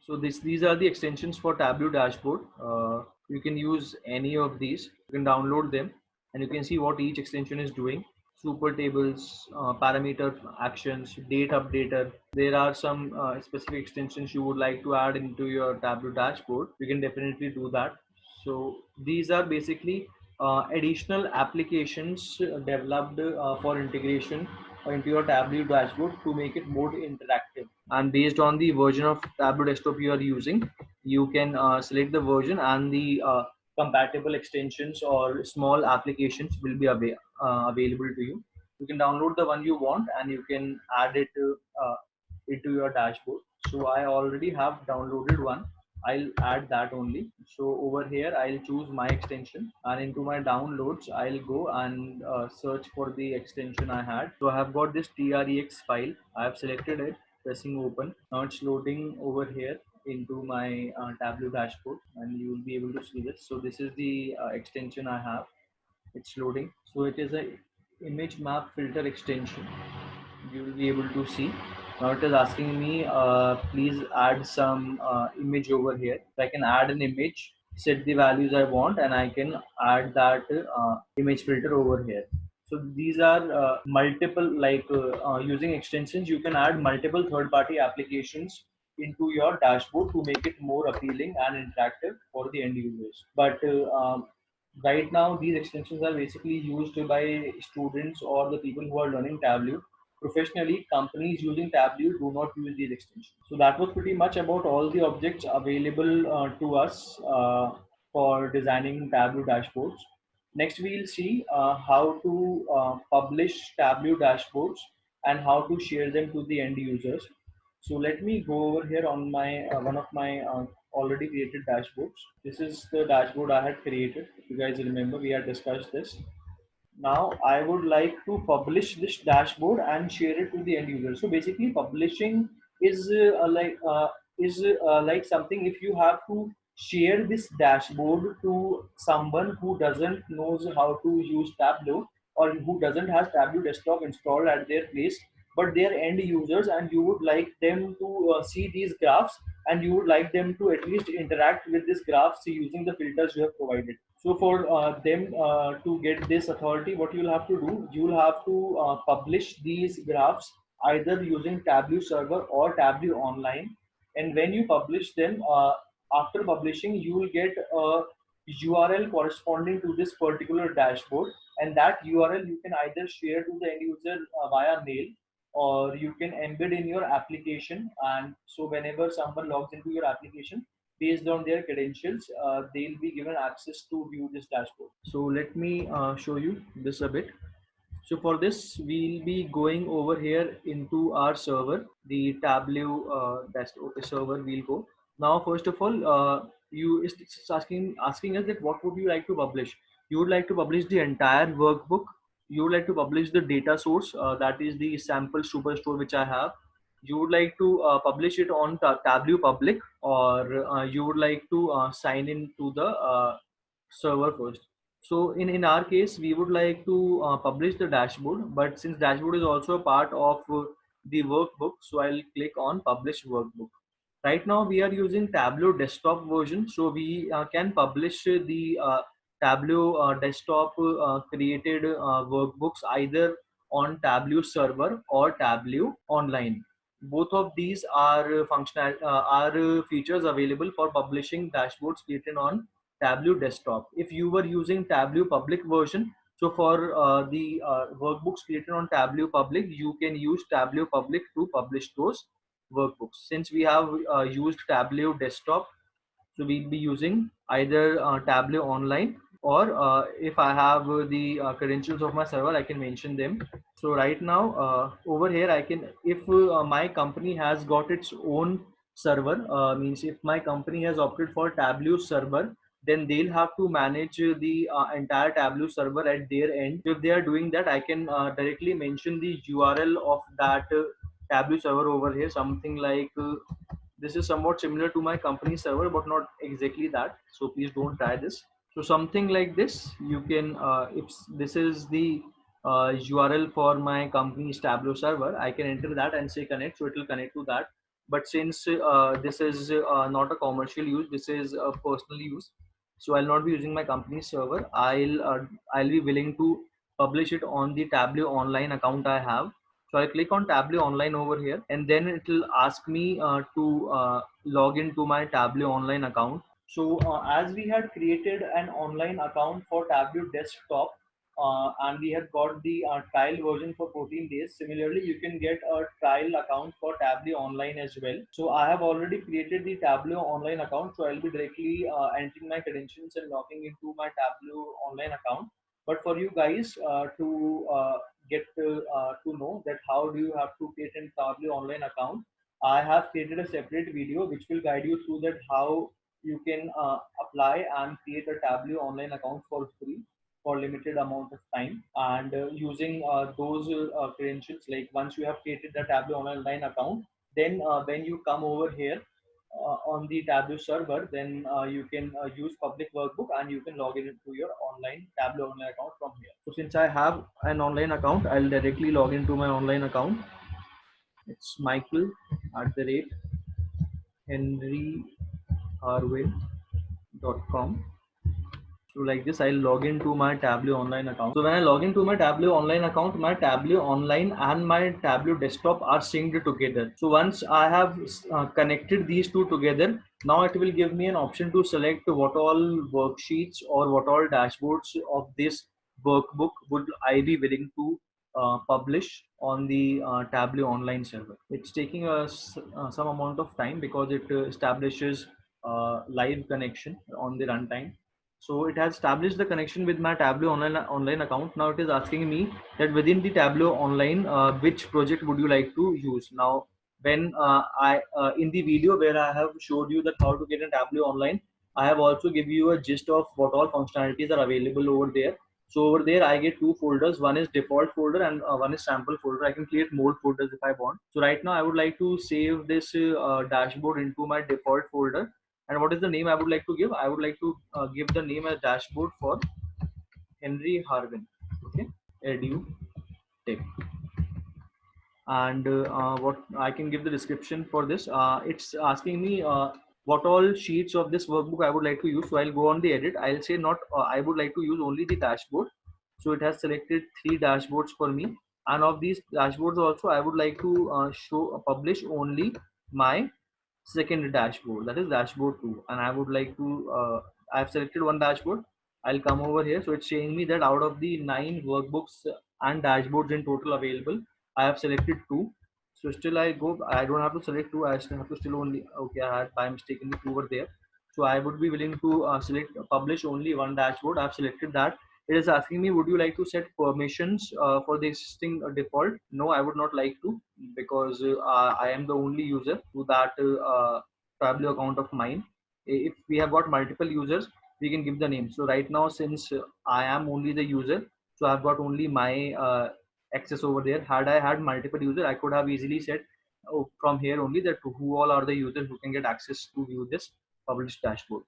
So these are the extensions for Tableau dashboard. You can use any of these. You can download them, and you can see what each extension is doing. Super tables, parameter actions, date updater. There are some specific extensions you would like to add into your Tableau dashboard. You can definitely do that. So these are basically additional applications developed for integration into your Tableau dashboard to make it more interactive. And based on the version of Tableau Desktop you are using, you can select the version, and the compatible extensions or small applications will be available to you. You can download the one you want, and you can add it into your dashboard. So I already have downloaded one. I'll add that only. So over here, I'll choose my extension, and into my downloads, I'll go and search for the extension I had. So I have got this TREX file. I have selected it, pressing open. Now it's loading over here into my Tableau dashboard, and you will be able to see this. So this is the extension I have. It's loading. So it is a image map filter extension. You will be able to see. Now it is asking me, please add some image over here. So I can add an image, set the values I want, and I can add that image filter over here. So these are multiple, like using extensions, you can add multiple third-party applications into your dashboard to make it more appealing and interactive for the end users. But right now, these extensions are basically used by students or the people who are learning Tableau. Professionally, companies using Tableau do not use these extensions. So that was pretty much about all the objects available to us for designing Tableau dashboards. Next, we'll see how to publish Tableau dashboards and how to share them to the end users. So let me go over here on my one of my already created dashboards. This is the dashboard I had created. If you guys remember, we had discussed this. Now I would like to publish this dashboard and share it to the end user. So basically, publishing is like something, if you have to share this dashboard to someone who doesn't knows how to use Tableau, or who doesn't have Tableau Desktop installed at their place, but they are end users, and you would like them to see these graphs, and you would like them to at least interact with these graphs using the filters you have provided. So for them to get this authority, what you'll have to do, you'll have to publish these graphs either using Tableau Server or Tableau Online. And when you publish them, after publishing, you will get a URL corresponding to this particular dashboard, and that URL you can either share to the end user via mail, or you can embed in your application. And so whenever someone logs into your application, based on their credentials, they'll be given access to view this dashboard. So let me show you this a bit. So for this, we'll be going over here into our server, the Tableau desktop server. We'll go now. First of all, it's asking us that what would you like to publish? You would like to publish the entire workbook. You would like to publish the data source, that is the sample superstore which I have. You would like to publish it on Tableau Public, or you would like to sign in to the server first. So in our case, we would like to publish the dashboard, but since dashboard is also a part of the workbook, so I'll click on publish workbook. Right now we are using Tableau desktop version, so we can publish the Tableau desktop created workbooks either on Tableau server or Tableau online. Both of these are features available for publishing dashboards created on Tableau desktop. If you were using Tableau public version, so for the workbooks created on Tableau public, you can use Tableau public to publish those workbooks. Since we have used Tableau desktop, so we'll be using either Tableau online, or if I have the credentials of my server, I can mention them. So right now over here, I can, if my company has got its own server, means if my company has opted for Tableau server, then they'll have to manage the entire Tableau server at their end. If they are doing that, I can directly mention the URL of that Tableau server over here, something like this is somewhat similar to my company server, but not exactly that, so please don't try this. So something like this, you can if this is the URL for my company's Tableau server, I can enter that and say connect, so it will connect to that. But since this is not a commercial use, this is a personal use, so I'll not be using my company's server. I'll be willing to publish it on the Tableau Online account I have. So I'll click on Tableau Online over here, and then it will ask me to log into my Tableau Online account. So as we had created an online account for Tableau Desktop, and we have got the trial version for 14 days. Similarly, you can get a trial account for Tableau Online as well. So I have already created the Tableau Online account, so I'll be directly entering my credentials and logging into my Tableau Online account. But for you guys to get to know that how do you have to create a Tableau Online account, I have created a separate video which will guide you through that how you can apply and create a Tableau Online account for free for limited amount of time, and using those credentials. Like once you have created the Tableau Online account, then when you come over here on the Tableau server, then you can use public workbook and you can log in into your online Tableau Online account from here. So since I have an online account, I'll directly log into my online account. It's Michael at the rate henryharvin.com. So like this, I'll log into my Tableau Online account. So when I log into my Tableau Online account, my Tableau Online and my Tableau Desktop are synced together. So once I have connected these two together, now it will give me an option to select what all worksheets or what all dashboards of this workbook would I be willing to publish on the Tableau Online server. It's taking us some amount of time because it establishes live connection on the runtime. So it has established the connection with my Tableau online account. Now it is asking me that within the Tableau Online, which project would you like to use? Now, when I in the video where I have showed you that how to get a Tableau Online, I have also give you a gist of what all functionalities are available over there. So over there, I get two folders. One is default folder and one is sample folder. I can create more folders if I want. So right now, I would like to save this dashboard into my default folder. And what is the name I would like to give? I would like to give the name as dashboard for Henry Harvin. Okay, edu tech. And what I can give the description for this. It's asking me what all sheets of this workbook I would like to use. So I'll go on the edit. I'll say not. I would like to use only the dashboard. So it has selected 3 dashboards for me. And of these dashboards also, I would like to publish only my second dashboard, that is dashboard 2, and I would like to I've selected one dashboard. I'll come over here. So it's saying me that out of the 9 workbooks and dashboards in total available, I have selected 2. So still I don't have to select 2. I still have to still only, okay, I had by mistake in the 2 over there. So I would be willing to select publish only one dashboard. I've selected that. It is asking me, would you like to set permissions for the existing default? No, I would not like to, because I am the only user to that Tableau account of mine. If we have got multiple users, we can give the name. So right now, since I am only the user, so I've got only my access over there. Had I had multiple users, I could have easily said, oh, from here only that who all are the users who can get access to view this published dashboard.